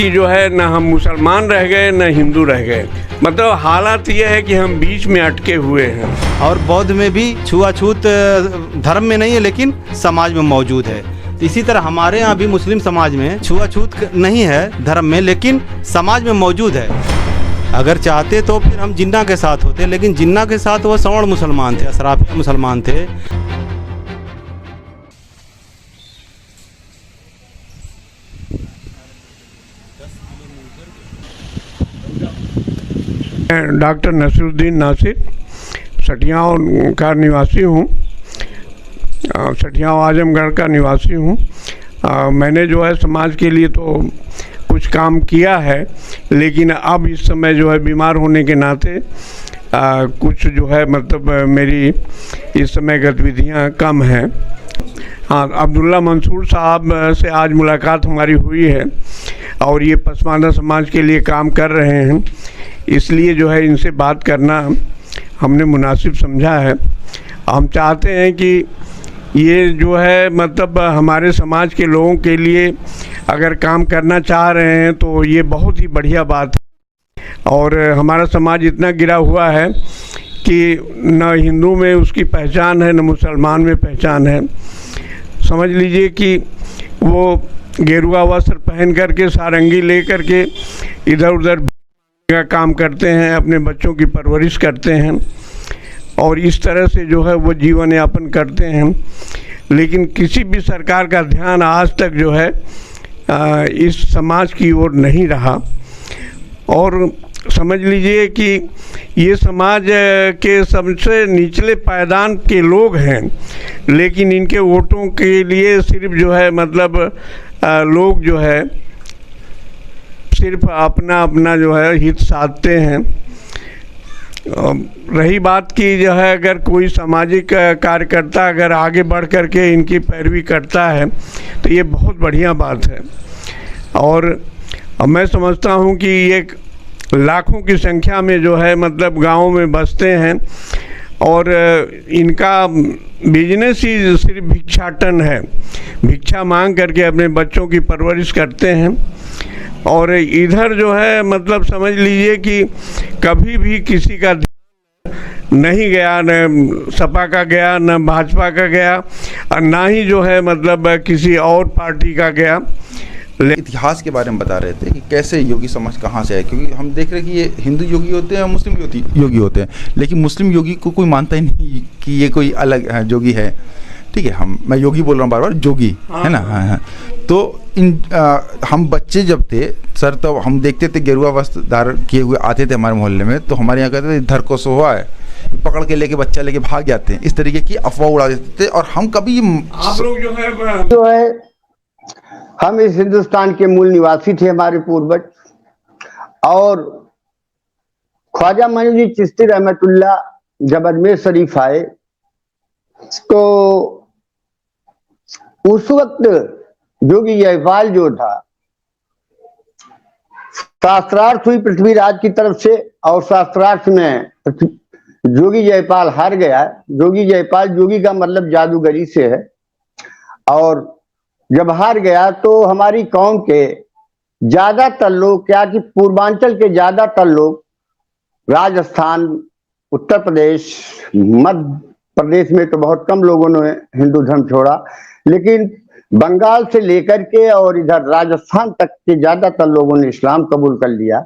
कि जो है ना हम मुसलमान रह गए न हिंदू रह गए। मतलब हालात ये है कि हम बीच में अटके हुए हैं। और बौद्ध में भी छुआछूत धर्म में नहीं है लेकिन समाज में मौजूद है। इसी तरह हमारे यहाँ भी मुस्लिम समाज में छुआछूत नहीं है धर्म में, लेकिन समाज में मौजूद है। अगर चाहते तो फिर हम जिन्ना के साथ होते, लेकिन जिन्ना के साथ वो सवर्ण मुसलमान थे, अशराफी मुसलमान थे। डॉक्टर नसीरुद्दीन नासिर सठियाओं का निवासी हूँ, सठियाओं आजमगढ़ का निवासी हूँ। मैंने जो है समाज के लिए तो कुछ काम किया है, लेकिन अब इस समय जो है बीमार होने के नाते कुछ जो है मतलब मेरी इस समय गतिविधियाँ कम हैं। हाँ, अब्दुल्ला मंसूर साहब से आज मुलाकात हमारी हुई है और ये पसमानदा समाज के लिए काम कर रहे हैं, इसलिए जो है इनसे बात करना हमने मुनासिब समझा है। हम चाहते हैं कि ये जो है मतलब हमारे समाज के लोगों के लिए अगर काम करना चाह रहे हैं तो ये बहुत ही बढ़िया बात है। और हमारा समाज इतना गिरा हुआ है कि न हिंदू में उसकी पहचान है न मुसलमान में पहचान है। समझ लीजिए कि वो गेरुआ वस्त्र पहन करके सारंगी ले करके इधर उधर का काम करते हैं, अपने बच्चों की परवरिश करते हैं और इस तरह से जो है वो जीवन यापन करते हैं। लेकिन किसी भी सरकार का ध्यान आज तक जो है इस समाज की ओर नहीं रहा। और समझ लीजिए कि ये समाज के सबसे निचले पायदान के लोग हैं, लेकिन इनके वोटों के लिए सिर्फ जो है मतलब लोग जो है सिर्फ अपना अपना जो है हित साधते हैं। रही बात की जो है अगर कोई सामाजिक कार्यकर्ता अगर आगे बढ़ कर के इनकी पैरवी करता है तो ये बहुत बढ़िया बात है। और मैं समझता हूँ कि ये लाखों की संख्या में जो है मतलब गाँव में बसते हैं और इनका बिजनेस ही सिर्फ भिक्षाटन है। भिक्षा मांग करके अपने बच्चों की परवरिश करते हैं और इधर जो है मतलब समझ लीजिए कि कभी भी किसी का नहीं गया, न सपा का गया, न भाजपा का गया और ना ही जो है मतलब किसी और पार्टी का गया। इतिहास के बारे में बता रहे थे कि कैसे योगी समाज कहाँ से है, क्योंकि हम देख रहे हैं कि ये हिंदू योगी होते हैं और मुस्लिम योगी होते हैं, लेकिन मुस्लिम योगी को कोई मानता ही नहीं कि ये कोई अलग योगी है। ठीक है, मैं योगी बोल रहा हूँ बार बार, जोगी है ना। हाँ। तो हम बच्चे जब थे सर, तो हम देखते थे गेरुआ वस्त्र धारण किए हुए आते थे हमारे मोहल्ले में, तो हमारे यहाँ कहते थे इधर को सोहा है, पकड़ के लेके बच्चा लेके भाग जाते हैं, इस तरीके की अफवाह उड़ा देते थे। और हम कभी आप लोग जो है हम इस हिंदुस्तान के मूल निवासी थे, हमारे पूर्वज। और ख्वाजा मोइनुद्दीन चिश्ती रहमतुल्लाह जब अजमेर शरीफ आए तो उस वक्त जोगी जयपाल जो था, शास्त्रार्थ हुई पृथ्वीराज की तरफ से और शास्त्रार्थ में जोगी जयपाल हार गया। जोगी जयपाल, जोगी का मतलब जादूगरी से है, और जब हार गया तो हमारी कौम के ज्यादातर लोग, क्या कि पूर्वांचल के ज्यादातर लोग, राजस्थान, उत्तर प्रदेश, मध्य प्रदेश में तो बहुत कम लोगों ने हिंदू धर्म छोड़ा, लेकिन बंगाल से लेकर के और इधर राजस्थान तक के ज्यादातर लोगों ने इस्लाम कबूल कर लिया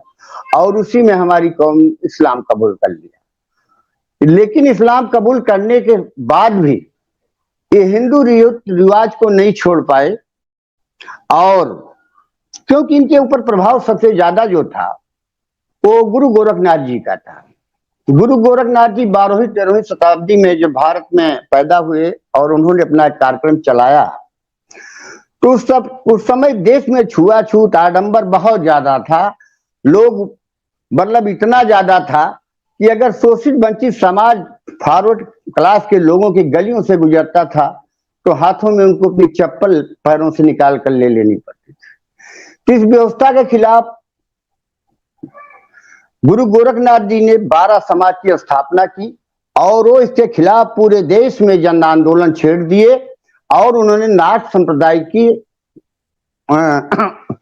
और उसी में हमारी कौम इस्लाम कबूल कर लिया। लेकिन इस्लाम कबूल करने के बाद भी ये हिंदू रिवाज को नहीं छोड़ पाए, और क्योंकि इनके ऊपर प्रभाव सबसे ज्यादा जो था वो गुरु गोरखनाथ जी का था। गुरु गोरखनाथ जी 12वीं 13वीं शताब्दी में जब भारत में पैदा हुए और उन्होंने अपना कार्यक्रम चलाया, तो उस समय देश में छुआछूत आडंबर बहुत ज्यादा था। लोग मतलब इतना ज्यादा था कि अगर शोषित वंचित समाज फॉरवर्ड क्लास के लोगों की गलियों से गुजरता था तो हाथों में उनको अपनी चप्पल पैरों से निकाल कर ले लेनी पड़ती थी। इस व्यवस्था के खिलाफ गुरु गोरखनाथ जी ने 12 समाज की स्थापना की और वो इसके खिलाफ पूरे देश में जन आंदोलन छेड़ दिए और उन्होंने नाथ संप्रदाय की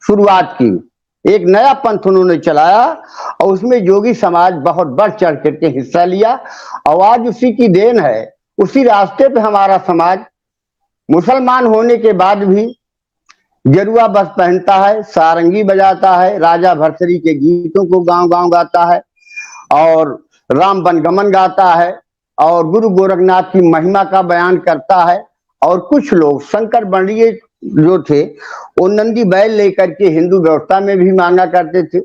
शुरुआत की। एक नया पंथ उन्होंने चलाया और उसमें योगी समाज बहुत बढ़ चढ़ करके हिस्सा लिया और आज उसी की देन है, उसी रास्ते पे हमारा समाज मुसलमान होने के बाद भी गेरुआ बस पहनता है, सारंगी बजाता है, राजा भरथरी के गीतों को गांव गांव गाता है और राम वनगमन गाता है और गुरु गोरखनाथ की महिमा का बयान करता है। और कुछ लोग शंकर वर्णीय जो थे वो नंदी बैल लेकर के हिंदू व्यवस्था में भी मांगा करते थे।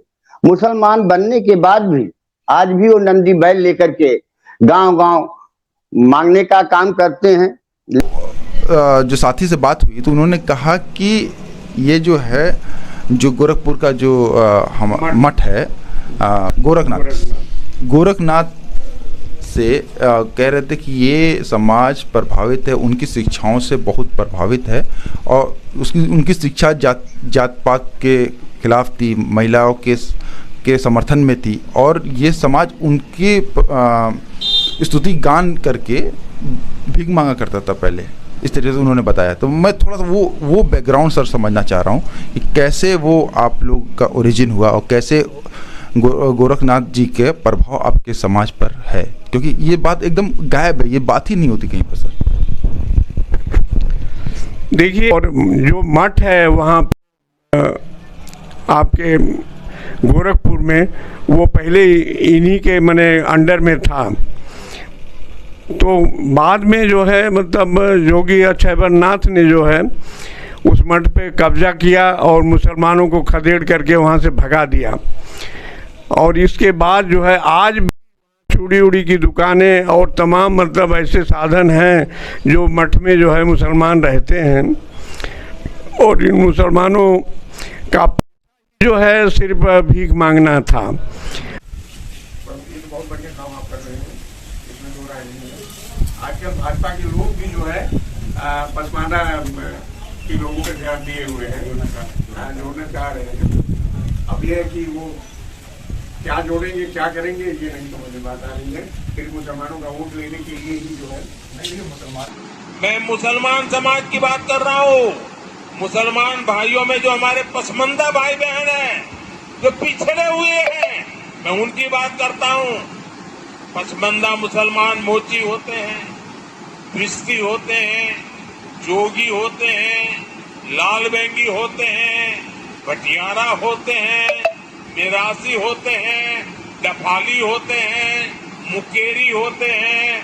मुसलमान बनने के बाद भी आज भी वो नंदी बैल लेकर के गांव गांव मांगने का काम करते हैं। जो साथी से बात हुई तो उन्होंने कहा कि ये जो है, जो गोरखपुर का जो मठ है गोरखनाथ से कह रहे थे कि ये समाज प्रभावित है, उनकी शिक्षाओं से बहुत प्रभावित है और उनकी शिक्षा जात पात के खिलाफ थी, महिलाओं के समर्थन में थी और ये समाज उनकी स्तुति गान करके भीख मांगा करता था पहले, इस तरीके से उन्होंने बताया। तो मैं थोड़ा सा वो बैकग्राउंड सर समझना चाह रहा हूँ कि कैसे वो आप लोग का ओरिजिन हुआ और कैसे गोरखनाथ जी के प्रभाव आपके समाज पर है, क्योंकि ये बात एकदम गायब है, ये बात ही नहीं होती कहीं पर सर। देखिए, और जो मठ है वहाँ आपके गोरखपुर में, वो पहले इन्हीं के माने अंडर में था। तो बाद में जो है मतलब योगी अक्षयवरनाथ ने जो है उस मठ पे कब्जा किया और मुसलमानों को खदेड़ करके वहाँ से भगा दिया। और इसके बाद जो है आज चूड़ी उड़ी की दुकानें और तमाम मतलब ऐसे साधन हैं जो मठ में जो है मुसलमान रहते हैं और इन मुसलमानों का जो है सिर्फ भीख मांगना था। बहुत बढ़िया काम आप कर रहे हैं, इसमें दो राय नहीं है। आजकल भाजपा के लोग भी जो है पसमानदा के लोगों पे ध्यान दिए हुए हैं, जोड़ना चाह रहे हैं। अब यह है कि वो क्या जोड़ेंगे क्या करेंगे ये नहीं समझ में बात आ रही है। फिर मुसलमानों का वोट लेने के लिए ही जो है मैं मुसलमान समाज की बात कर रहा हूँ। मुसलमान भाइयों में जो हमारे पसमंदा भाई बहन हैं, जो पिछड़े हुए हैं, मैं उनकी बात करता हूँ। पसमंदा मुसलमान मोची होते हैं, चिश्ती होते हैं, जोगी होते हैं, लाल बेंगी होते हैं, भटियारा होते हैं, मिरासी होते हैं, डफाली होते हैं, मुकेरी होते हैं,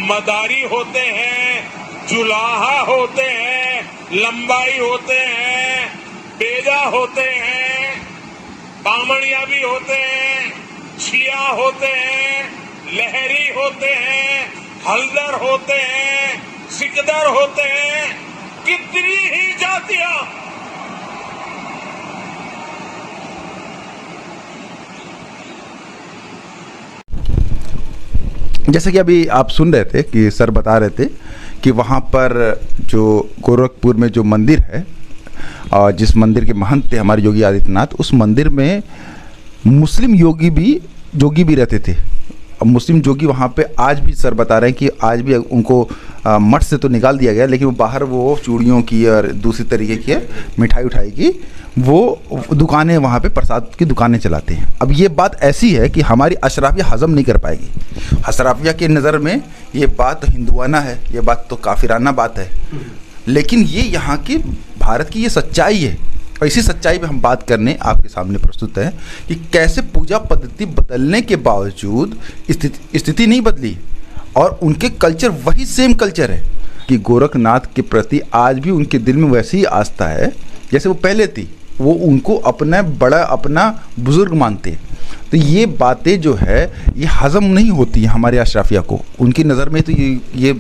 मदारी होते हैं, जुलाहा होते हैं, लंबाई होते हैं, बेजा होते हैं, बामणिया भी होते हैं, छिया होते हैं, लहरी होते हैं, हल्दर होते हैं, सिकदर होते हैं, कितनी ही जातियां। जैसे कि अभी आप सुन रहे थे कि सर बता रहे थे कि वहाँ पर जो गोरखपुर में जो मंदिर है और जिस मंदिर के महंत थे हमारे योगी आदित्यनाथ, उस मंदिर में मुस्लिम योगी भी रहते थे। अब मुस्लिम जोगी वहाँ पे आज भी सर बता रहे हैं कि आज भी उनको मठ से तो निकाल दिया गया, लेकिन वो बाहर वो चूड़ियों की और दूसरी तरीके की मिठाई उठाई की वो दुकानें, वहाँ पे प्रसाद की दुकानें चलाते हैं। अब ये बात ऐसी है कि हमारी अशराफिया हजम नहीं कर पाएगी। अशराफिया के नज़र में ये बात हिंदुआना है, ये बात तो काफिराना बात है, लेकिन ये यहाँ की भारत की ये सच्चाई है और इसी सच्चाई पे हम बात करने आपके सामने प्रस्तुत है कि कैसे पूजा पद्धति बदलने के बावजूद स्थिति नहीं बदली और उनके कल्चर वही सेम कल्चर है कि गोरखनाथ के प्रति आज भी उनके दिल में वैसी ही आस्था है जैसे वो पहले थी। वो उनको अपना बड़ा, अपना बुजुर्ग मानते हैं। तो ये बातें जो है ये हज़म नहीं होती है हमारे अशराफिया को, उनकी नज़र में तो ये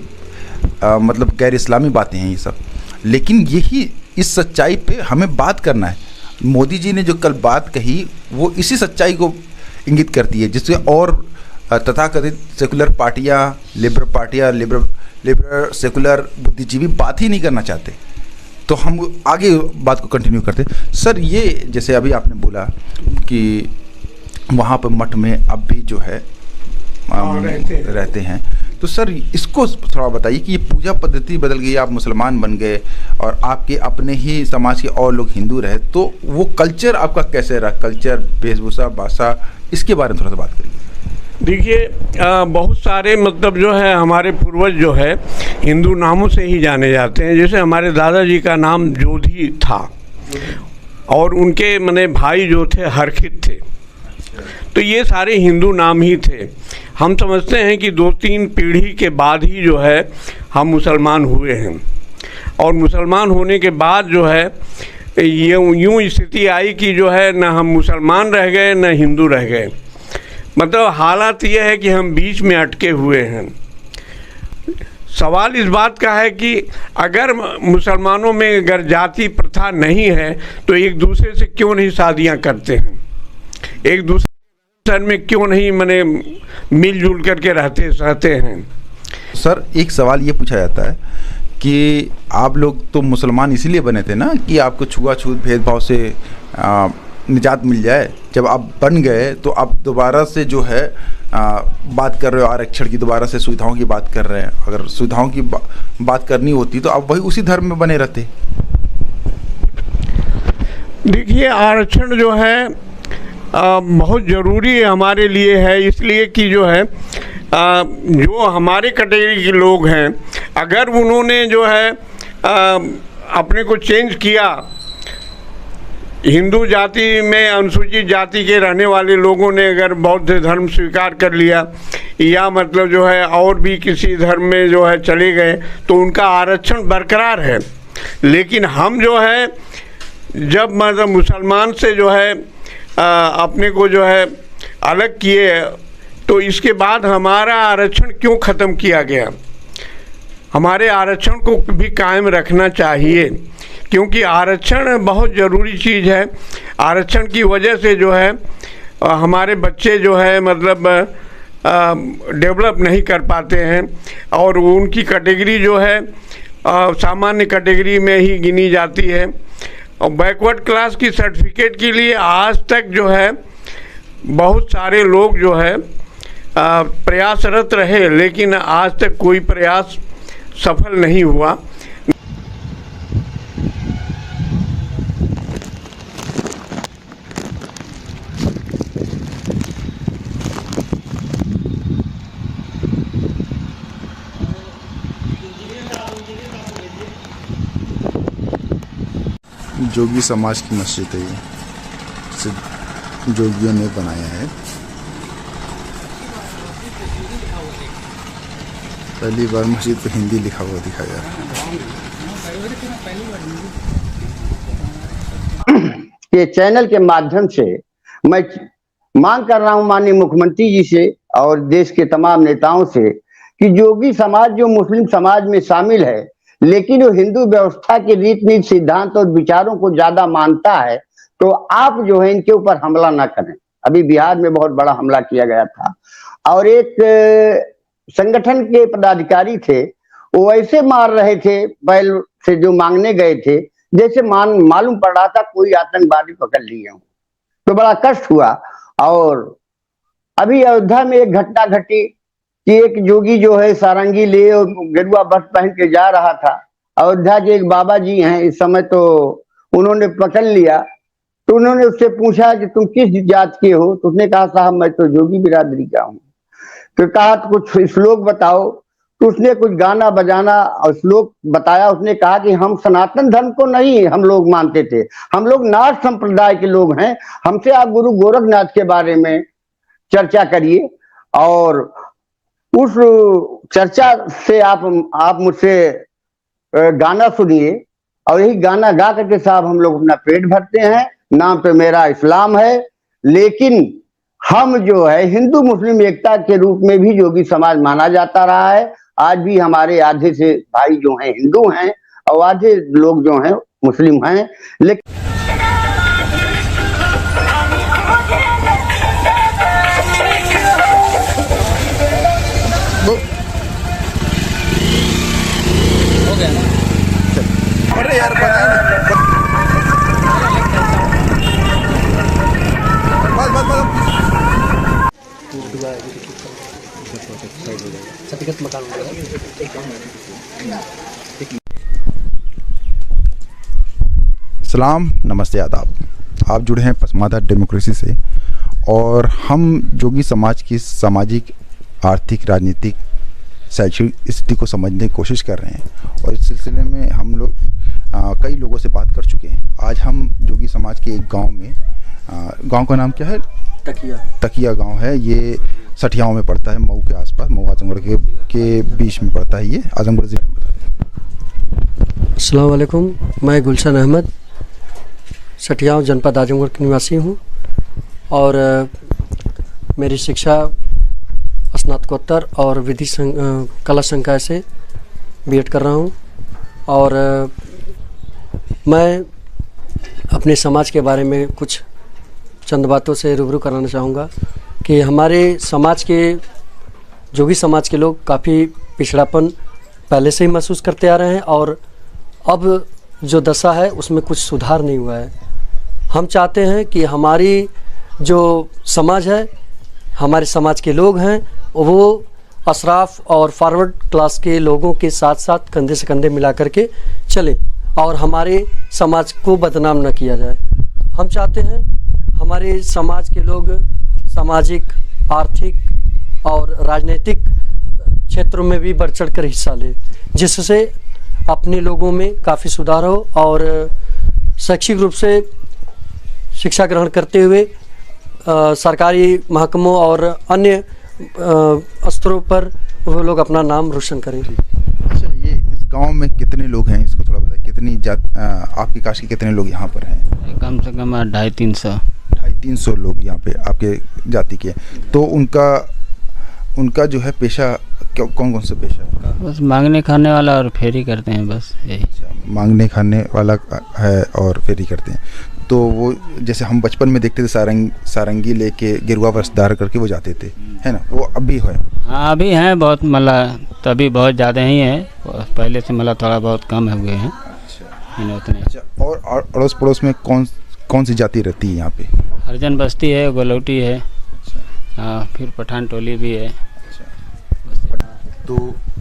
मतलब गैर इस्लामी बातें हैं ये सब। लेकिन यही इस सच्चाई पे हमें बात करना है। मोदी जी ने जो कल बात कही वो इसी सच्चाई को इंगित करती है, जिससे और तथाकथित सेकुलर पार्टियाँ, लिबरल सेकुलर बुद्धिजीवी बात ही नहीं करना चाहते। तो हम आगे बात को कंटिन्यू करते। सर, ये जैसे अभी आपने बोला कि वहाँ पर मठ में अब भी जो है रहते हैं, तो तो सर इसको थोड़ा बताइए कि ये पूजा पद्धति बदल गई, आप मुसलमान बन गए और आपके अपने ही समाज के और लोग हिंदू रहे, तो वो कल्चर आपका कैसे रहा, कल्चर, वेशभूषा, भाषा, इसके बारे में थोड़ा सा बात करिए। देखिए, बहुत सारे मतलब जो है हमारे पूर्वज जो है हिंदू नामों से ही जाने जाते हैं। जैसे हमारे दादाजी का नाम जोधी था और उनके मने भाई जो थे हरखित थे, तो ये सारे हिंदू नाम ही थे। हम समझते हैं कि 2-3 पीढ़ी के बाद ही जो है हम मुसलमान हुए हैं, और मुसलमान होने के बाद जो है ये यूँ स्थिति आई कि जो है न हम मुसलमान रह गए न हिंदू रह गए। मतलब हालात ये है कि हम बीच में अटके हुए हैं। सवाल इस बात का है कि अगर मुसलमानों में अगर जाति प्रथा नहीं है तो एक दूसरे से क्यों नहीं शादियां करते हैं, एक दूसरे में क्यों नहीं मने मिलजुल करके रहते हैं। सर एक सवाल ये पूछा जाता है कि आप लोग तो मुसलमान इसीलिए बने थे ना कि आपको छुआछूत भेदभाव से निजात मिल जाए। जब आप बन गए तो आप दोबारा से जो है बात कर रहे हो आरक्षण की, दोबारा से सुविधाओं की बात कर रहे हैं। अगर सुविधाओं की बात करनी होती तो आप वही उसी धर्म में बने रहते। देखिए, आरक्षण जो है बहुत ज़रूरी हमारे लिए है, इसलिए कि जो है जो हमारे कैटेगरी के लोग हैं, अगर उन्होंने जो है अपने को चेंज किया, हिंदू जाति में अनुसूचित जाति के रहने वाले लोगों ने अगर बौद्ध धर्म स्वीकार कर लिया या मतलब जो है और भी किसी धर्म में जो है चले गए, तो उनका आरक्षण बरकरार है। लेकिन हम जो है जब मतलब मुसलमान से जो है अपने को जो है अलग किए, तो इसके बाद हमारा आरक्षण क्यों ख़त्म किया गया? हमारे आरक्षण को भी कायम रखना चाहिए, क्योंकि आरक्षण बहुत ज़रूरी चीज़ है। आरक्षण की वजह से जो है हमारे बच्चे जो है मतलब डेवलप नहीं कर पाते हैं और उनकी कैटेगरी जो है सामान्य कैटेगरी में ही गिनी जाती है। और बैकवर्ड क्लास की सर्टिफिकेट के लिए आज तक जो है बहुत सारे लोग जो है प्रयासरत रहे, लेकिन आज तक कोई प्रयास सफल नहीं हुआ। जोगी समाज की मस्जिद है ये, इसे जोगियों ने बनाया है। पहली बार मस्जिद पे हिंदी लिखा हुआ दिखाया। ये चैनल के माध्यम से मैं मांग कर रहा हूं माननीय मुख्यमंत्री जी से और देश के तमाम नेताओं से कि जोगी समाज जो मुस्लिम समाज में शामिल है, लेकिन वो हिंदू व्यवस्था के रीति नीति, सिद्धांत और विचारों को ज्यादा मानता है, तो आप जो है इनके ऊपर हमला ना करें। अभी बिहार में बहुत बड़ा हमला किया गया था और एक संगठन के पदाधिकारी थे, वो ऐसे मार रहे थे बैल से जो मांगने गए थे, जैसे मालूम पड़ रहा था कोई आतंकवादी पकड़ लिए हो। तो बड़ा कष्ट हुआ। और अभी अयोध्या में एक घटना घटी कि एक जोगी जो है सारंगी ले और गेरुआ वस्त्र पहन के जा रहा था। अयोध्या के एक बाबा जी हैं इस समय, तो उन्होंने पकड़ लिया। तो उन्होंने उससे पूछा कि तुम किस जात के हो? तो उसने कहा साहब मैं तो जोगी बिरादरी का हूँ। तो कहा तो कुछ श्लोक बताओ। तो उसने कुछ गाना बजाना और श्लोक बताया। उसने कहा कि हम सनातन धर्म को नहीं हम लोग मानते थे, हम लोग नाथ संप्रदाय के लोग हैं, हमसे आप गुरु गोरखनाथ के बारे में चर्चा करिए और उस चर्चा से आप मुझसे गाना सुनिए और यही गाना गा करके साहब हम लोग अपना पेट भरते हैं। नाम तो मेरा इस्लाम है, लेकिन हम जो है हिंदू मुस्लिम एकता के रूप में भी जोगी समाज माना जाता रहा है। आज भी हमारे आधे से भाई जो हैं हिंदू हैं और आधे लोग जो हैं मुस्लिम हैं। लेकिन अरे यार बस साइड हो जाएगा, क्षतिग्रस्त मकान हो जाएगा। सलाम, नमस्ते, आदाब। आप जुड़े हैं पसमादा डेमोक्रेसी से और हम जोगी समाज की सामाजिक, आर्थिक, राजनीतिक, शैक्षिक स्थिति को समझने की कोशिश कर रहे हैं और इस सिलसिले में हम लोग कई लोगों से बात कर चुके हैं। आज हम जोगी समाज के एक गांव में, गांव का नाम क्या है? तकिया गांव है। ये सठियाओं में पड़ता है, मऊ के आसपास, मऊ आजमगढ़ के बीच में पड़ता है। ये आजमगढ़ जिले में पड़ता है। अस्सलाम वालेकुम, मैं गुलशन अहमद सठियाओं जनपद आजमगढ़ के निवासी हूँ और मेरी शिक्षा स्नातकोत्तर और विधि कला संकाय से बीएड कर रहा हूँ। और मैं अपने समाज के बारे में कुछ चंद बातों से रूबरू कराना चाहूँगा कि हमारे समाज के, जोगी समाज के लोग काफ़ी पिछड़ापन पहले से ही महसूस करते आ रहे हैं और अब जो दशा है उसमें कुछ सुधार नहीं हुआ है। हम चाहते हैं कि हमारी जो समाज है, हमारे समाज के लोग हैं, वो अशराफ और फॉरवर्ड क्लास के लोगों के साथ साथ कंधे से कंधे मिला करके चलें और हमारे समाज को बदनाम न किया जाए। हम चाहते हैं हमारे समाज के लोग सामाजिक, आर्थिक और राजनीतिक क्षेत्रों में भी बढ़ चढ़ कर हिस्सा लें, जिससे अपने लोगों में काफ़ी सुधार हो और शैक्षिक रूप से शिक्षा ग्रहण करते हुए सरकारी महकमों और अन्य स्तरों पर वो लोग अपना नाम रोशन करें। अच्छा, ये इस गांव में कितने लोग हैं, इसको थोड़ा बताइए। कितनी जात, आपकी कास्ट के कितने लोग यहाँ पर हैं? कम से कम 250-300 लोग यहाँ पे आपके जाति के। तो उनका जो है पेशा, कौन कौन सा पेशा है? बस मांगने खाने वाला और फेरी करते हैं, बस यही। अच्छा, मांगने खाने वाला है और फेरी करते हैं। तो वो जैसे हम बचपन में देखते थे, सारंगी लेके गेरुआ वस्त्रधार करके वो जाते थे, है ना? वो अभी है? हाँ, अभी हैं बहुत, मतलब तभी बहुत ज़्यादा ही हैं, पहले से मतलब थोड़ा बहुत कम हुए हैं। उतने। अच्छा, और अड़ोस पड़ोस में कौन सी जाति रहती है यहाँ पे? हरिजन बस्ती है, गोलौटी है। हाँ, फिर पठान टोली भी है। तो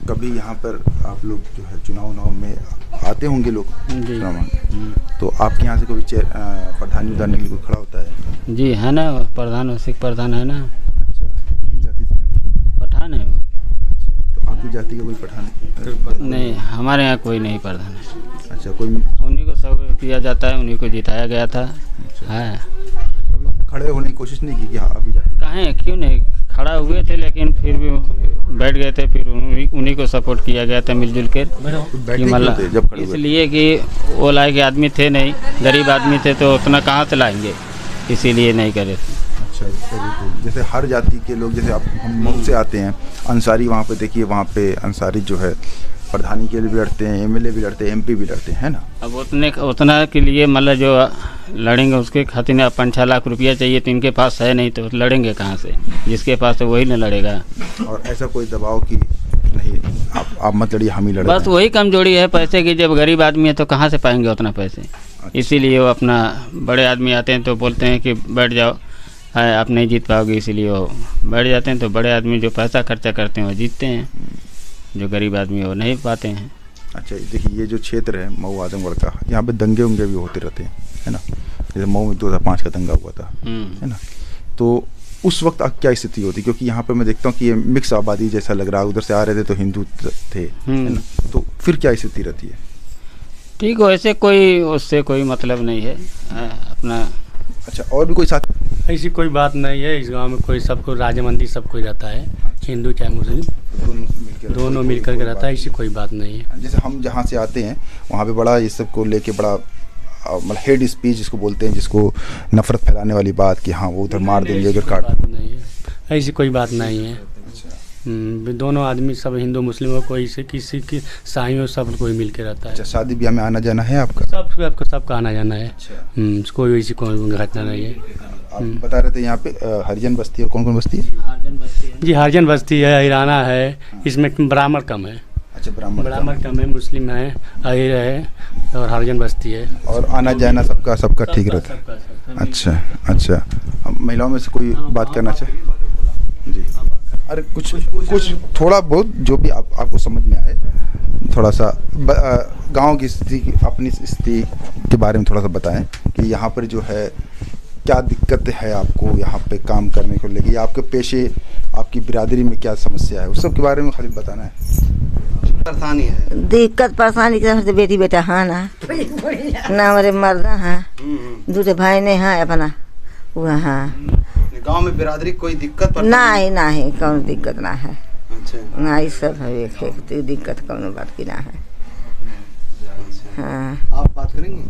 कभी यहाँ पर आप लोग जो है चुनाव में आते होंगे लोग? जी। तो आपके यहाँ से कोई प्रधान उतारने के लिए कोई खड़ा होता है? जी, है ना, प्रधान, सिख प्रधान है ना। अच्छा, किस जाति से हैं? पठान है वो। अच्छा, तो आपकी जाति का कोई पठान नहीं, हमारे यहाँ कोई नहीं प्रधान है। अच्छा, कोई उन्हीं को सब किया जाता है, उन्हीं को जिताया गया था। है, कभी खड़े होने की कोशिश नहीं की कि हाँ अभी जाति? कहें, क्यों नहीं, खड़ा हुए थे लेकिन फिर भी बैठ गए थे। फिर उन्हीं को सपोर्ट किया गया था मिलजुल कर, मतलब इसलिए कि वो लायक आदमी थे नहीं, गरीब आदमी थे, तो उतना कहाँ से लाएंगे, इसीलिए नहीं करे थे। अच्छा, जैसे हर जाति के लोग, जैसे हम मऊ से आते हैं, अंसारी, वहाँ पे देखिए, वहाँ पे अंसारी जो है प्रधानी के लिए भी लड़ते हैं, एमएलए भी लड़ते हैं, एमपी भी लड़ते हैं ना। अब उतना के लिए मतलब जो लड़ेंगे उसके खातिर 5-6 लाख रुपया चाहिए, तो इनके पास है नहीं, तो लड़ेंगे कहाँ से? जिसके पास है वही न लड़ेगा। और ऐसा कोई दबाव कि नहीं आप मत लड़िए, हम ही लड़ेंगे? बस वही कमजोरी है पैसे की। जब गरीब आदमी है तो कहाँ से पाएंगे उतना पैसे? अच्छा। इसीलिए वो अपना, बड़े आदमी आते हैं तो बोलते हैं कि बैठ जाओ, है आप नहीं जीत पाओगे, इसीलिए वो बैठ जाते हैं। तो बड़े आदमी जो पैसा खर्चा करते हैं वो जीतते हैं, जो गरीब आदमी वो नहीं पाते हैं। अच्छा, देखिए, ये जो क्षेत्र है मऊ आजमगढ़ का, यहाँ पे दंगे उंगे भी होते रहते हैं, है ना? जैसे मऊ में 2005 का दंगा हुआ था, है ना? तो उस वक्त क्या स्थिति होती? क्योंकि यहाँ पे मैं देखता हूँ कि ये मिक्स आबादी जैसा लग रहा है, उधर से आ रहे थे तो हिंदू थे, है ना? तो फिर क्या स्थिति रहती है? ठीक हो, ऐसे कोई उससे कोई मतलब नहीं है अपना। अच्छा, और भी कोई साथ? ऐसी कोई बात नहीं है। इस गांव में कोई, सबको राजमंदी सब कोई रहता है, हिंदू चाहे मुस्लिम, दोनों मिलकर के रहता है। ऐसी कोई बात नहीं है। जैसे हम जहाँ से आते हैं वहाँ पे बड़ा ये सब को लेके बड़ा मतलब हेड स्पीच जिसको बोलते हैं, जिसको नफरत फैलाने वाली बात कि हाँ वो उधर मार देंगे, उधर काट नहीं है, ऐसी कोई बात नहीं है। दोनों आदमी सब हिंदू मुस्लिम हो, कोई से किसी की साइयों सब कोई मिल के रहता है। अच्छा, शादी ब्याह में आना जाना है आपका? सबका आना जाना है। कोई ऐसी कोई घटना नहीं है। आप बता रहे थे यहाँ पे हरिजन बस्ती है, कौन कौन बस्ती है? जी, हरिजन बस्ती है, हिराना है, इसमें ब्राह्मण कम है। अच्छा, ब्राह्मण कम है, मुस्लिम है, अहिर है और हरिजन बस्ती है। और आना जाना सबका ठीक रहता है? अच्छा, महिलाओं में से कोई बात करना चाहे? जी, अरे कुछ थोड़ा बहुत जो भी आपको समझ में आए, थोड़ा सा गांव की स्थिति, अपनी स्थिति के बारे में थोड़ा सा बताएं कि यहाँ पर जो है क्या दिक्कत है आपको यहाँ पे काम करने को लेके, या आपके पेशे, आपकी बिरादरी में क्या समस्या है, उस सब के बारे में खाली बताना है। परेशानी है, दिक्कत परेशानी के से बेटी बेटा हाँ ना हमारे मर्द हाँ, दूसरे भाई ने हाँ अपना वह हाँ। गांव में बिरादरी कोई दिक्कत नहीं कौन दिक्कत ना है। अच्छा, ना ये सब है, एक दिक्कत कौन बात की ना है। हाँ आप बात करेंगे?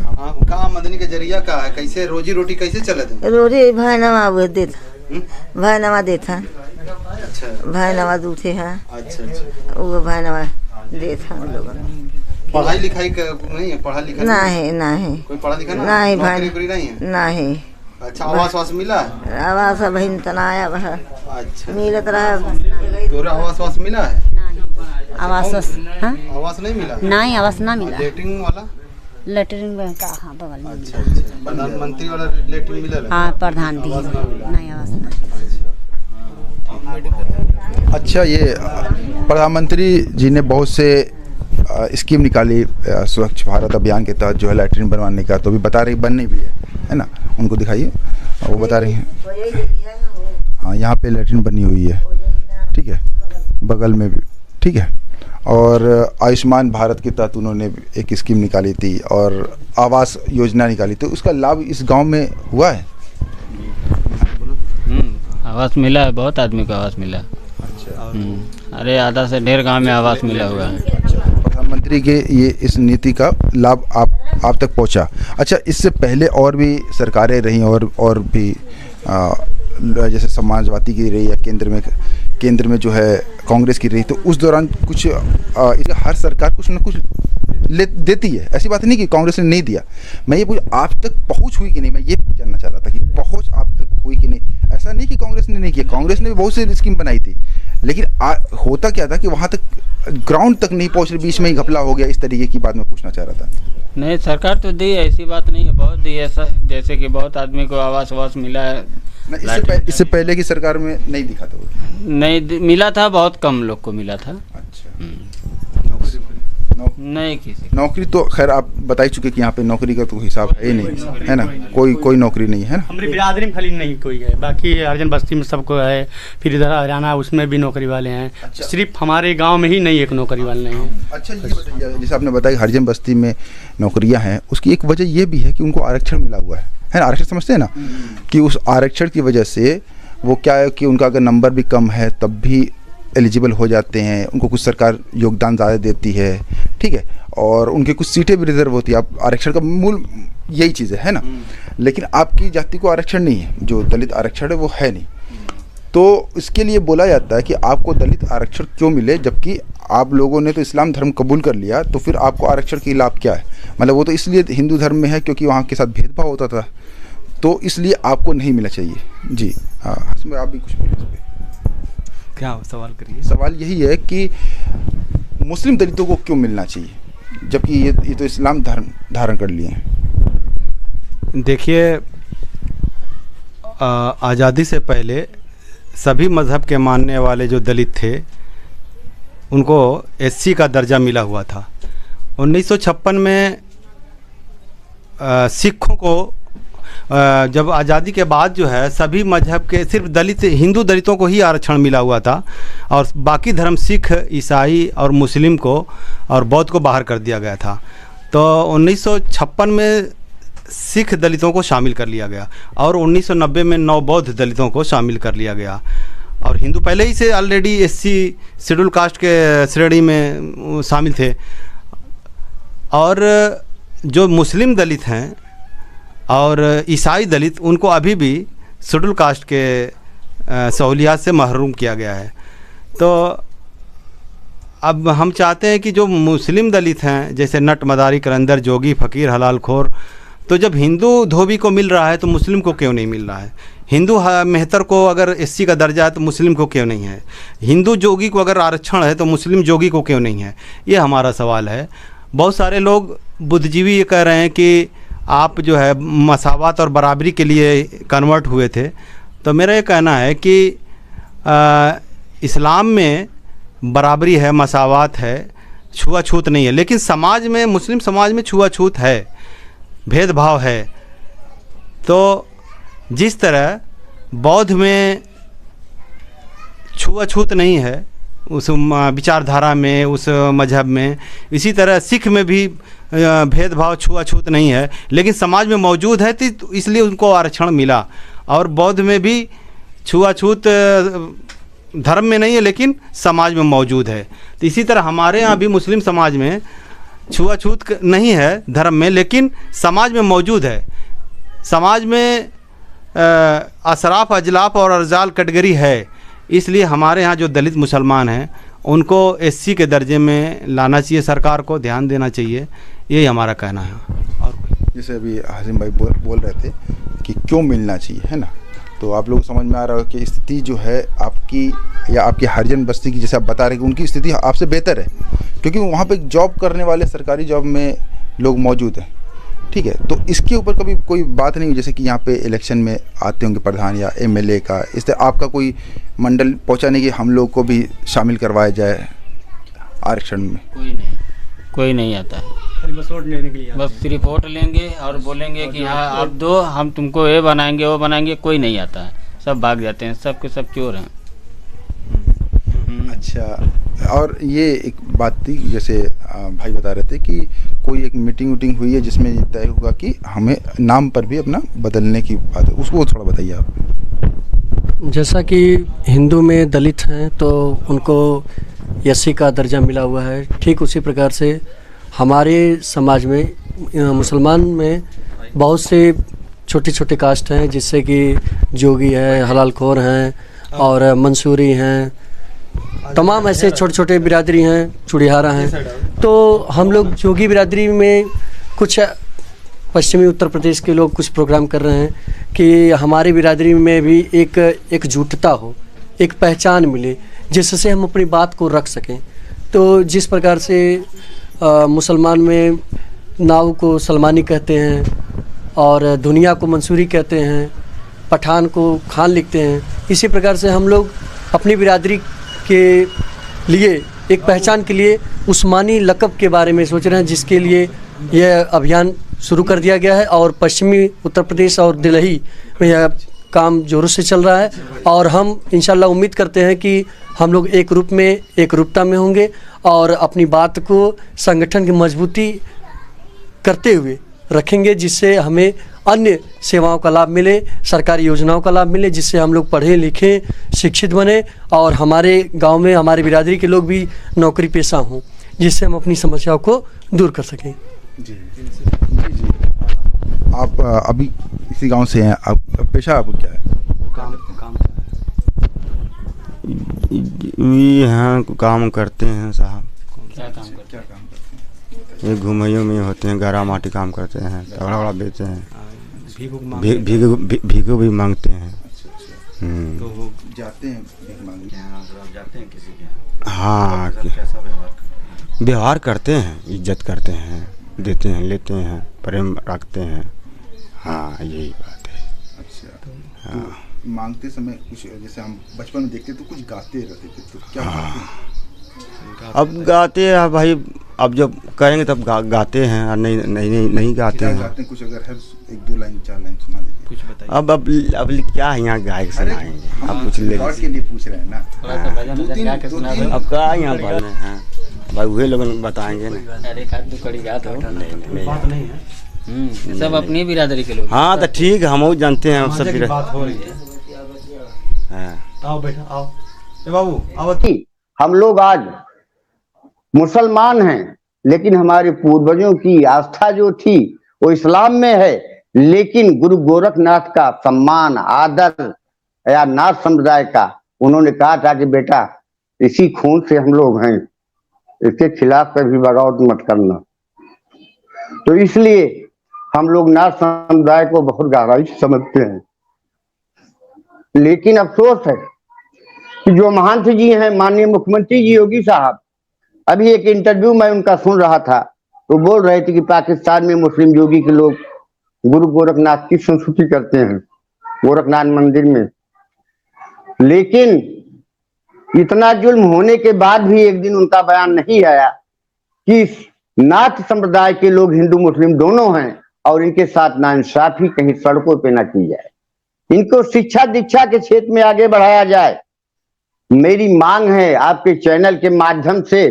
हाँ, का आमदनी का जरिया का है, कैसे रोजी रोटी कैसे चलत है? रोटी भाई नवा वो देता, भाई नवा देता। अच्छा, भाई नवा दूठे हैं। अच्छा, वो भाई नवा देता हम लोग। पढ़ाई लिखाई नहीं है? पढ़ा लिखा नहीं कोई पढ़ा लिखा नहीं भाई नहीं है? नहीं। अच्छा, आवास मिला है? आवास बहन तनाया वह अच्छा, मिलत रहा। तोरा आवास मिला है? आवास आवास नहीं मिला? नहीं, आवास ना मिला। लेटरिन वाला? लेटरिन का हाँ बगल में। अच्छा, प्रधानमंत्री वाला लेटरिन मिला? हाँ, प्रधान दी नहीं, आवास ना। अच्छा, ये प्रधानमंत्री जी ने बहुत से स्कीम निकाली स्वच्छ भारत अभियान के तहत जो है लैट्रिन बनवाने का, तो अभी बता रही बननी भी है ना, उनको दिखाइए, वो बता रही हैं। हाँ, यहाँ पे लैट्रिन बनी हुई है, ठीक है, बगल में भी, ठीक है। और आयुष्मान भारत के तहत उन्होंने एक स्कीम निकाली थी और आवास योजना निकाली थी, उसका लाभ इस गांव में हुआ है? आवास मिला है, बहुत आदमी को आवास मिला। अच्छा, अरे आधा से ढेर गांव में आवास मिला हुआ है। प्रधानमंत्री के ये इस नीति का लाभ आप तक पहुंचा। अच्छा, इससे पहले और भी सरकारें रहीं और भी जैसे समाजवादी की रही या केंद्र में जो है कांग्रेस की रही, तो उस दौरान कुछ हर सरकार कुछ न कुछ देती है, ऐसी बात नहीं कि कांग्रेस ने नहीं दिया। मैं ये आप तक पहुंच हुई कि नहीं, मैं ये जानना चाह रहा था कि पहुंच आप तक हुई कि नहीं। ऐसा नहीं कि कांग्रेस ने नहीं किया, कांग्रेस ने भी बहुत सी स्कीम बनाई थी, लेकिन होता क्या था कि वहाँ तक ग्राउंड तक नहीं पहुँच रही, बीच में ही घपला हो गया, इस तरीके की बात मैं पूछना चाह रहा था। नहीं, सरकार तो दी है, ऐसी बात नहीं है, बहुत दी है, जैसे कि बहुत आदमी को आवास मिला है। इससे पहले की सरकार में नहीं दिखा था? नहीं मिला था, बहुत कम लोग को मिला था। अच्छा, नहीं किसी नौकरी तो खैर आप बता ही चुके कि यहाँ पे नौकरी का तो हिसाब है ही नहीं, है ना, कोई नौकरी नहीं है ना। हमारी बिरादरी में खाली नहीं कोई है, बाकी हरिजन बस्ती में सबको है, फिर इधर हरियाणा उसमें भी नौकरी वाले हैं। अच्छा। सिर्फ हमारे गांव में ही नहीं एक नौकरी वाले नहीं है। अच्छा, ये बताइए, जैसे आपने बताया हरिजन बस्ती में नौकरियाँ हैं, उसकी एक वजह ये भी है कि उनको आरक्षण मिला हुआ है ना, आरक्षण समझते हैं ना, कि उस आरक्षण की वजह से वो क्या है कि उनका अगर नंबर भी कम है तब भी एलिजिबल हो जाते हैं, उनको कुछ सरकार योगदान ज़्यादा देती है, ठीक है, और उनके कुछ सीटें भी रिजर्व होती है। आप आरक्षण का मूल यही चीज़ है ना, लेकिन आपकी जाति को आरक्षण नहीं है, जो दलित आरक्षण है वो है नहीं। तो इसके लिए बोला जाता है कि आपको दलित आरक्षण क्यों मिले, जबकि आप लोगों ने तो इस्लाम धर्म कबूल कर लिया, तो फिर आपको आरक्षण की लाभ क्या है? मतलब वो तो इसलिए हिंदू धर्म में है क्योंकि वहाँ के साथ भेदभाव होता था, तो इसलिए आपको नहीं मिलना चाहिए। जी हाँ, आप भी कुछ बोलिए इस पर। क्या सवाल करिए? सवाल यही है कि मुस्लिम दलितों को क्यों मिलना चाहिए, जबकि ये तो इस्लाम धर्म धारण कर लिए हैं। देखिए, आज़ादी से पहले सभी मज़हब के मानने वाले जो दलित थे उनको एससी का दर्जा मिला हुआ था। 1956 में सिखों को जब आज़ादी के बाद जो है सभी मजहब के सिर्फ हिंदू दलितों को ही आरक्षण मिला हुआ था, और बाकी धर्म सिख, ईसाई और मुस्लिम को और बौद्ध को बाहर कर दिया गया था। तो 1956 में सिख दलितों को शामिल कर लिया गया और 1990 में 9 बौद्ध दलितों को शामिल कर लिया गया, और हिंदू पहले ही से ऑलरेडी एससी शेड्यूल कास्ट के श्रेणी में शामिल थे। और जो मुस्लिम दलित हैं और ईसाई दलित, उनको अभी भी शेड्यूल कास्ट के सहूलियात से महरूम किया गया है। तो अब हम चाहते हैं कि जो मुस्लिम दलित हैं, जैसे नट, मदारी, कलंदर, जोगी, फ़कीर, हलाल खोर, तो जब हिंदू धोबी को मिल रहा है तो मुस्लिम को क्यों नहीं मिल रहा है? हिंदू मेहतर को अगर एससी का दर्जा है तो मुस्लिम को क्यों नहीं है? हिंदू जोगी को अगर आरक्षण है तो मुस्लिम जोगी को क्यों नहीं है? ये हमारा सवाल है। बहुत सारे लोग बुद्धिजीवी ये कह रहे हैं कि आप जो है मसावत और बराबरी के लिए कन्वर्ट हुए थे, तो मेरा ये कहना है कि इस्लाम में बराबरी है, मसावात है, छुआछूत नहीं है, लेकिन समाज में, मुस्लिम समाज में छुआछूत है, भेदभाव है। तो जिस तरह बौद्ध में छुआछूत नहीं है उस विचारधारा में, उस मजहब में, इसी तरह सिख में भी भेदभाव, छुआछूत नहीं है, लेकिन समाज में मौजूद है, तो इसलिए उनको आरक्षण मिला। और बौद्ध में भी छुआछूत धर्म में नहीं है, लेकिन समाज में मौजूद है। तो इसी तरह हमारे यहाँ भी मुस्लिम समाज में छुआछूत नहीं है धर्म में, लेकिन समाज में मौजूद है। समाज में अशराफ, अजलाफ और अर्जाल कैटेगरी है, इसलिए हमारे यहाँ जो दलित मुसलमान हैं उनको एससी के दर्जे में लाना चाहिए, सरकार को ध्यान देना चाहिए, यही हमारा कहना है। और जैसे अभी हाजिम भाई बोल रहे थे कि क्यों मिलना चाहिए, है ना, तो आप लोग समझ में आ रहा हो कि स्थिति जो है आपकी या आपकी हरिजन बस्ती की, जैसे आप बता रहे कि उनकी स्थिति आपसे बेहतर है, क्योंकि वहाँ पे जॉब करने वाले सरकारी जॉब में लोग मौजूद हैं। ठीक है, तो इसके ऊपर कभी कोई बात नहीं हुई, जैसे कि यहाँ पे इलेक्शन में आते होंगे प्रधान या एमएलए का, इस तरह आपका कोई मंडल पहुँचाने की हम लोग को भी शामिल करवाया जाए आरक्षण में? कोई नहीं आता है, बस वोट लेने के लिए बस रिपोर्ट लेंगे और बोलेंगे कि हाँ आप दो, हम तुमको ये बनाएंगे वो बनाएंगे। कोई नहीं आता है, सब भाग जाते हैं, सब के सब चोर हैं। अच्छा, और ये एक बात थी, जैसे भाई बता रहे थे कि कोई एक मीटिंग हुई है जिसमें ये तय होगा कि हमें नाम पर भी अपना बदलने की बात है, उसको थोड़ा बताइए आप। जैसा कि हिंदू में दलित हैं तो उनको एससी का दर्जा मिला हुआ है, ठीक उसी प्रकार से हमारे समाज में मुसलमान में बहुत से छोटे छोटे कास्ट हैं, जिससे कि जोगी है, हलाल खोर हैं और मंसूरी हैं, तमाम ऐसे छोटे छोटे बिरादरी हैं, चुड़ियारा हैं। तो हम लोग जोगी बिरादरी में कुछ पश्चिमी उत्तर प्रदेश के लोग कुछ प्रोग्राम कर रहे हैं कि हमारी बिरादरी में भी एक एकजुटता हो, एक पहचान मिले, जिससे हम अपनी बात को रख सकें। तो जिस प्रकार से मुसलमान में नाव को सलमानी कहते हैं और दुनिया को मंसूरी कहते हैं, पठान को खान लिखते हैं, इसी प्रकार से हम लोग अपनी बिरादरी के लिए एक पहचान के लिए उस्मानी लक़ब के बारे में सोच रहे हैं, जिसके लिए यह अभियान शुरू कर दिया गया है और पश्चिमी उत्तर प्रदेश और दिल्ली में यह काम जोरों से चल रहा है। और हम इंशाल्लाह उम्मीद करते हैं कि हम लोग एक रूप में, एक रूपता में होंगे और अपनी बात को संगठन की मजबूती करते हुए रखेंगे, जिससे हमें अन्य सेवाओं का लाभ मिले, सरकारी योजनाओं का लाभ मिले, जिससे हम लोग पढ़े लिखे, शिक्षित बने और हमारे गांव में हमारे बिरादरी के लोग भी नौकरी पेशा हों, जिससे हम अपनी समस्याओं को दूर कर सकें। जी जी, आप अभी इसी गांव से हैं, आप पेशा आपको क्या है? काम यहाँ काम करते हैं साहब। क्या काम करते हैं? ये घुमैयों में होते हैं, गरा माटी काम करते हैं, तगड़ा वड़ा बेचते हैं, भीखो भी मांगते हैं। तो वो जाते हैं भीख मांगने? जाते हैं किसी के? हाँ, कैसा व्यवहार? व्यवहार करते हैं, इज्जत करते हैं, देते हैं, लेते हैं, प्रेम रखते हैं। हाँ, यही बात है। अच्छा, हाँ। तो मांगते समय कुछ, जैसे हम बचपन में देखते तो कुछ गाते रहते थे, तो क्या गाते हैं? अब गाते हैं भाई, अब जब करेंगे तब गाते हैं, और नहीं गाते हैं। गाते हैं कुछ, अगर हर एक दो लाइन चार लाइन सुना दीजिए कुछ बताइए। अब क्या यहाँ गायक सुनाएंगे, अब कुछ ले के लिए पूछ रहे हैं ना। अब क्या यहाँ बोल रहे हैं भाई, वही लोग बताएंगे ना। नहीं, सब अपनी बिरादरी के लोग। हाँ तो ठीक है, हम जानते हैं सब बात हो रही है। आओ बेटा, आओ बाबू आओ। हम लोग आज मुसलमान हैं, लेकिन हमारे पूर्वजों की आस्था जो थी वो इस्लाम में है, लेकिन गुरु गोरखनाथ का सम्मान, आदर या नाथ समुदाय का उन्होंने कहा था कि बेटा इसी खून से हम लोग हैं, इसके खिलाफ कभी बगावत मत करना। तो इसलिए हम लोग नाथ समुदाय को बहुत गहराई से समझते हैं। लेकिन अफसोस है कि जो महंत जी हैं, माननीय मुख्यमंत्री जी योगी साहब, अभी एक इंटरव्यू में उनका सुन रहा था, तो बोल रहे थे कि पाकिस्तान में मुस्लिम योगी के लोग गुरु गोरखनाथ की संस्तुति करते हैं गोरखनाथ मंदिर में। लेकिन इतना जुल्म होने के बाद भी एक दिन उनका बयान नहीं आया कि नाथ संप्रदाय के लोग हिंदू मुस्लिम दोनों हैं और इनके साथ नाइंसाफी कहीं सड़कों पे ना की जाए, इनको शिक्षा दीक्षा के क्षेत्र में आगे बढ़ाया जाए। मेरी मांग है आपके चैनल के माध्यम से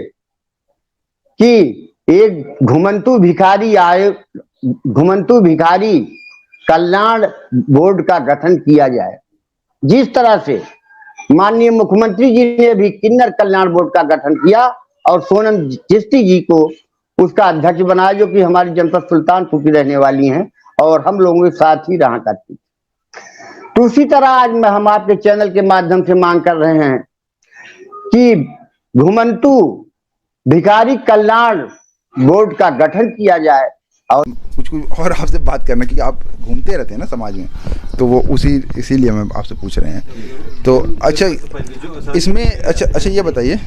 कि एक घुमंतू भिखारी कल्याण बोर्ड का गठन किया जाए। जिस तरह से माननीय मुख्यमंत्री जी ने भी किन्नर कल्याण बोर्ड का गठन किया और सोनम चिश्ती जी को उसका अध्यक्ष बनाया, जो कि हमारी जनपद सुल्तानपुर की रहने वाली हैं और हम लोगों के साथ ही रहा करती। तो उसी तरह आज हम आपके चैनल के माध्यम से मांग कर रहे हैं कि घुमंतू भिखारी कल्याण बोर्ड का गठन किया जाए। और कुछ और आपसे बात करना, क्योंकि आप घूमते रहते हैं ना समाज में, तो वो इसीलिए मैं आपसे पूछ रहे हैं। तो अच्छा इसमें अच्छा ये बताइए,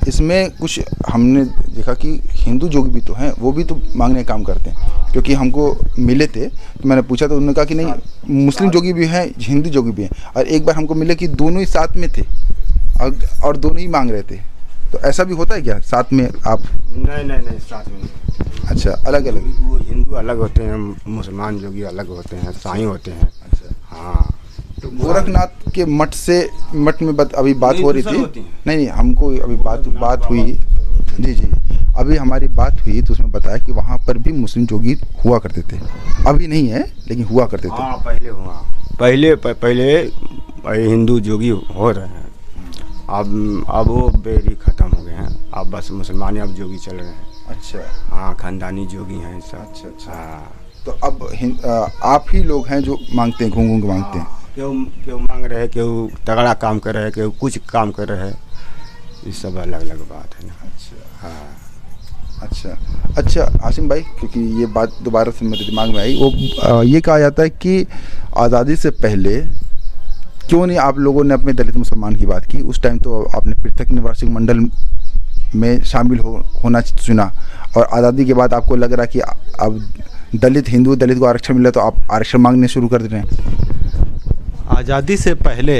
इसमें कुछ हमने देखा कि हिंदू जोगी भी तो हैं, वो भी तो मांगने का काम करते हैं, क्योंकि हमको मिले थे तो मैंने पूछा तो उन्होंने कहा कि नहीं मुस्लिम जोगी भी हैं हिंदू जोगी भी हैं, और एक बार हमको मिले कि दोनों ही साथ में थे और दोनों ही मांग रहे थे। तो ऐसा भी होता है क्या साथ में आप? नहीं साथ में। अच्छा, अलग अलग? वो हिंदू अलग होते हैं, मुसलमान जोगी अलग होते हैं, साईं होते हैं। अच्छा हाँ। तो गोरखनाथ के मठ में अभी बात हो रही थी। नहीं हमको अभी बात हुई जी अभी हमारी बात हुई तो उसमें बताया कि वहाँ पर भी मुस्लिम जोगी हुआ करते थे, अभी नहीं है लेकिन हुआ करते थे। हाँ पहले हुआ, पहले हिंदू जोगी हो रहे हैं, अब वो बेरी ख़त्म हो गए हैं, अब बस मुसलमान अब जोगी चल रहे हैं। अच्छा हाँ, खानदानी जोगी हैं सब। अच्छा हाँ। तो अब आप ही लोग हैं जो मांगते हैं, घूम के मांगते हैं? क्यों मांग रहे हैं, क्यों तगड़ा काम कर रहे हैं, क्यों कुछ काम कर रहे हैं, ये सब अलग अलग बात है ना। अच्छा हाँ। अच्छा आसिम भाई, क्योंकि ये बात दोबारा से मेरे दिमाग में आई, वो ये कहा जाता है कि आज़ादी से पहले क्यों नहीं आप लोगों ने अपने दलित मुसलमान की बात की? उस टाइम तो आपने पृथक निवासी मंडल में शामिल होना चुना, और आज़ादी के बाद आपको लग रहा कि अब दलित को आरक्षण मिला तो आप आरक्षण मांगने शुरू कर दे रहे हैं। आज़ादी से पहले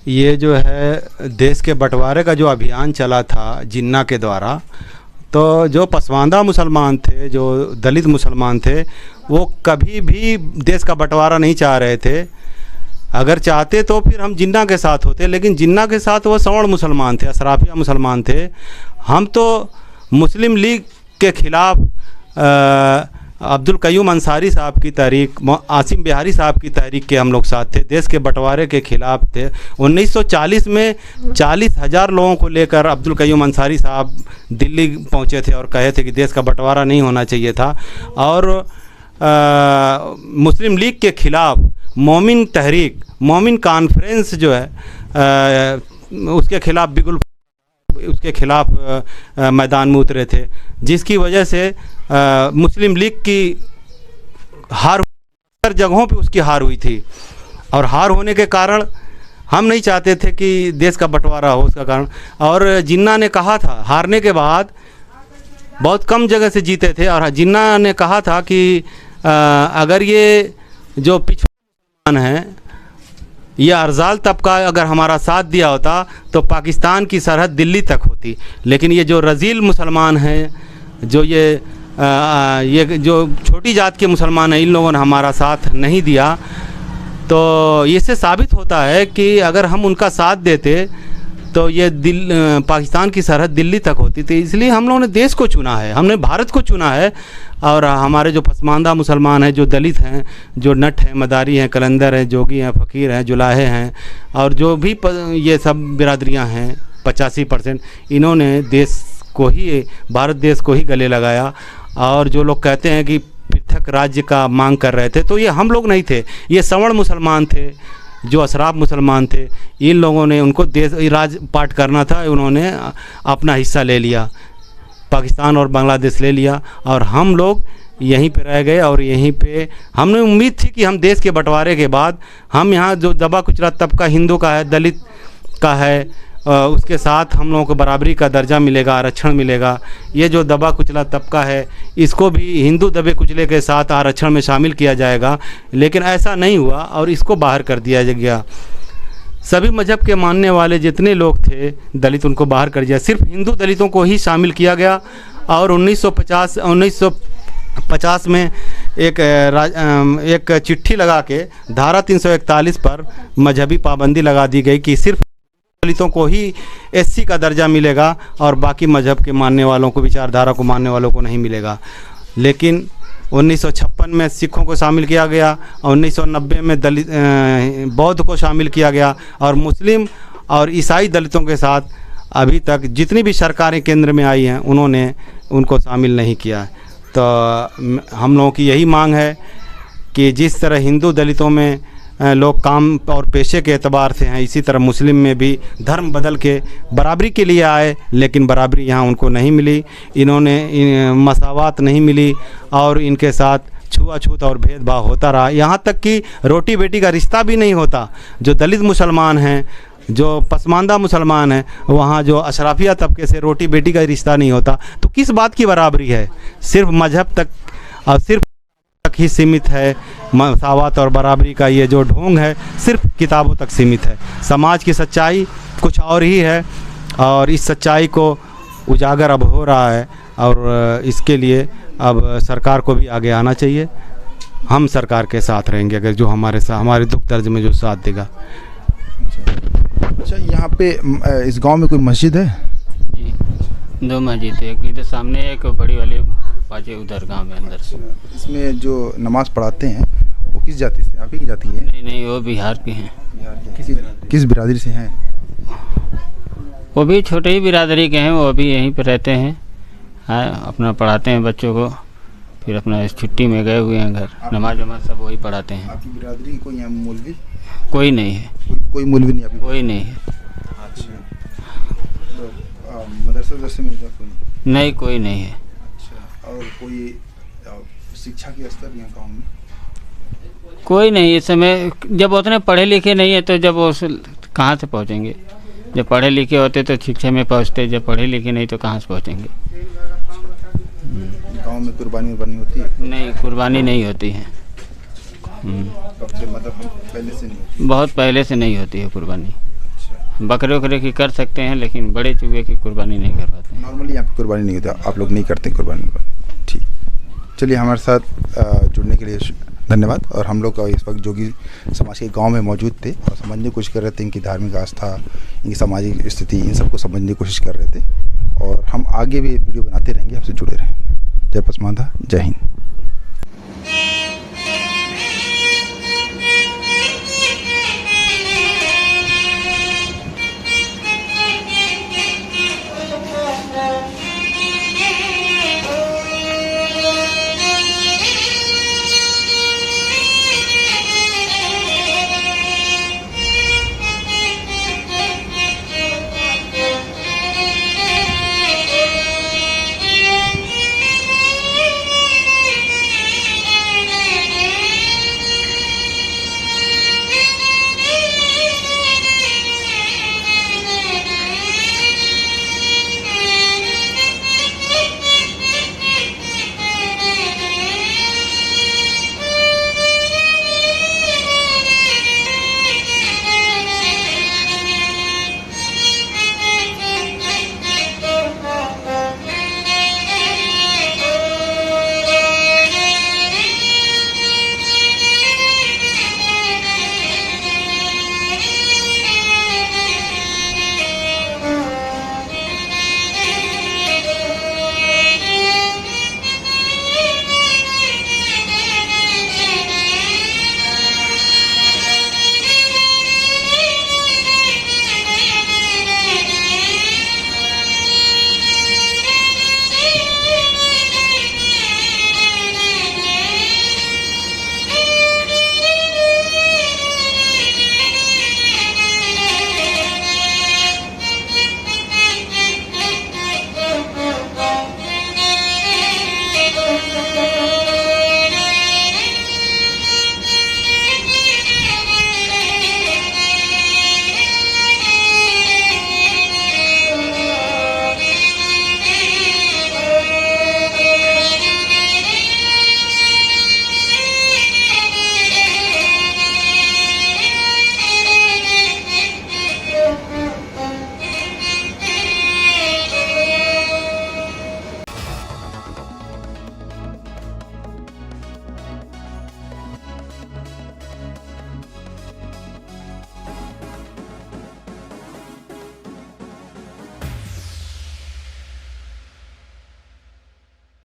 ये जो है देश के बंटवारे का जो अभियान चला था जिन्ना के द्वारा, तो जो पसमानदा मुसलमान थे, जो दलित मुसलमान थे, वो कभी भी देश का बंटवारा नहीं चाह रहे थे। अगर चाहते तो फिर हम जिन्ना के साथ होते, लेकिन जिन्ना के साथ वो सवर्ण मुसलमान थे, अशराफिया मुसलमान थे। हम तो मुस्लिम लीग के खिलाफ अब्दुल कयूम अंसारी साहब की तहरीक, आसिम बिहारी साहब की तहरीक के हम लोग साथ थे, देश के बंटवारे के खिलाफ थे। 1940 में 40,000 लोगों को लेकर अब्दुल कयूम अंसारी साहब दिल्ली पहुंचे थे और कहे थे कि देश का बंटवारा नहीं होना चाहिए था। और मुस्लिम लीग के खिलाफ मोमिन तहरीक, मोमिन कॉन्फ्रेंस जो है उसके खिलाफ बिल्कुल उसके खिलाफ मैदान में उतरे थे, जिसकी वजह से मुस्लिम लीग की हार, हर जगहों पे उसकी हार हुई थी। और हार होने के कारण हम नहीं चाहते थे कि देश का बंटवारा हो, उसका कारण। और जिन्ना ने कहा था, हारने के बाद बहुत कम जगह से जीते थे, और जिन्ना ने कहा था कि अगर ये जो पिछड़ा है, ये अर्जाल तबका अगर हमारा साथ दिया होता तो पाकिस्तान की सरहद दिल्ली तक होती। लेकिन ये जो रजील मुसलमान हैं, जो ये जो छोटी जात के मुसलमान हैं, इन लोगों ने हमारा साथ नहीं दिया। तो इससे साबित होता है कि अगर हम उनका साथ देते तो ये पाकिस्तान की सरहद दिल्ली तक होती थी। इसलिए हम लोगों ने देश को चुना है, हमने भारत को चुना है। और हमारे जो पसमानदा मुसलमान हैं, जो दलित हैं, जो नट हैं, मदारी हैं, कलंदर हैं, जोगी हैं, फ़कीर हैं, जुलाहे हैं, और जो भी ये सब बिरादरियां हैं 85%, इन्होंने देश को ही, भारत देश को ही गले लगाया। और जो लोग कहते हैं कि पृथक राज्य का मांग कर रहे थे, तो ये हम लोग नहीं थे, ये सवर्ण मुसलमान थे, जो अशराफ मुसलमान थे। इन लोगों ने, उनको देश राज पाट करना था, उन्होंने अपना हिस्सा ले लिया, पाकिस्तान और बांग्लादेश ले लिया, और हम लोग यहीं पे रह गए। और यहीं पे हमने उम्मीद थी कि हम देश के बंटवारे के बाद हम यहाँ जो दबा कुचला तबका हिंदू का है, दलित का है, उसके साथ हम लोगों को बराबरी का दर्जा मिलेगा, आरक्षण मिलेगा। ये जो दबा कुचला तबका है, इसको भी हिंदू दबे कुचले के साथ आरक्षण में शामिल किया जाएगा, लेकिन ऐसा नहीं हुआ और इसको बाहर कर दिया गया। सभी मजहब के मानने वाले जितने लोग थे दलित उनको बाहर कर दिया, सिर्फ हिंदू दलितों को ही शामिल किया गया। और 1950 में एक चिट्ठी लगा के धारा 341 पर मजहबी पाबंदी लगा दी गई कि सिर्फ दलितों को ही एससी का दर्जा मिलेगा और बाकी मजहब के मानने वालों को, विचारधारा को मानने वालों को नहीं मिलेगा। लेकिन 1956 में सिखों को शामिल किया गया और 1990 में दलित बौद्ध को शामिल किया गया और मुस्लिम और ईसाई दलितों के साथ अभी तक जितनी भी सरकारें केंद्र में आई हैं उन्होंने उनको शामिल नहीं किया। तो हम लोगों की यही मांग है कि जिस तरह हिंदू दलितों में लोग काम और पेशे के एतबार से हैं, इसी तरह मुस्लिम में भी धर्म बदल के बराबरी के लिए आए, लेकिन बराबरी यहाँ उनको नहीं मिली। इन्होंने मसावत नहीं मिली और इनके साथ छुआछूत और भेदभाव होता रहा। यहाँ तक कि रोटी बेटी का रिश्ता भी नहीं होता। जो दलित मुसलमान हैं, जो पसमानदा मुसलमान हैं, वहाँ जो अशराफिया तबके से रोटी बेटी का रिश्ता नहीं होता। तो किस बात की बराबरी है? सिर्फ मजहब तक और सिर्फ तक ही सीमित है। मसावत और बराबरी का ये जो ढोंग है सिर्फ किताबों तक सीमित है। समाज की सच्चाई कुछ और ही है और इस सच्चाई को उजागर अब हो रहा है और इसके लिए अब सरकार को भी आगे आना चाहिए। हम सरकार के साथ रहेंगे अगर जो हमारे दुख दर्द में जो साथ देगा। अच्छा, यहाँ पे इस गांव में कोई मस्जिद है? जी, 2 मस्जिद है, एक इधर सामने एक बड़ी वाली, पाँच उधर गांव में अंदर से। इसमें जो नमाज पढ़ाते हैं वो किस जाति से? आप ही की जाति है? नहीं, वो बिहार के हैं। किस बिरादरी से हैं? वो भी छोटे ही बिरादरी के हैं, वो अभी यहीं पर रहते हैं। हाँ, अपना पढ़ाते हैं बच्चों को, फिर अपना छुट्टी में गए हुए हैं घर। नमाज वमाज सब वही पढ़ाते हैं। आपकी बिरादरी कोई यहाँ मौलवी? कोई नहीं है। कोई मौलवी नहीं? आपकी कोई नहीं है। अच्छा, तो मदरसा वदरसे में कोई नहीं, कोई नहीं है। अच्छा, और कोई शिक्षा की स्तर यहाँ गाँव में? कोई नहीं इस समय। जब उतने पढ़े लिखे नहीं है तो जब वो कहाँ से पहुँचेंगे? जब पढ़े लिखे होते तो शिक्षा में पहुँचते, जब पढ़े लिखे नहीं तो कहाँ से पहुँचेंगे? गांव में कुर्बानी होती है? नहीं, कुर्बानी नहीं होती है। मतलब पहले से नहीं? बहुत पहले से नहीं होती है कुर्बानी। बकरे वकरे की कर सकते हैं लेकिन बड़े चूहे की कुर्बानी नहीं कर पाते। नॉर्मली यहाँ पे कुर्बानी नहीं होता, आप लोग नहीं करते कुर्बानी? ठीक, चलिए हमारे साथ जुड़ने के लिए धन्यवाद। और हम लोग इस वक्त जोगी समाज के गांव में मौजूद थे और समझने की कोशिश कर रहे थे इनकी धार्मिक आस्था, इनकी सामाजिक स्थिति, इन सबको समझने की कोशिश कर रहे थे। और हम आगे भी वीडियो बनाते रहेंगे, आपसे जुड़े रहें। जय पसमानदा, जय हिंद।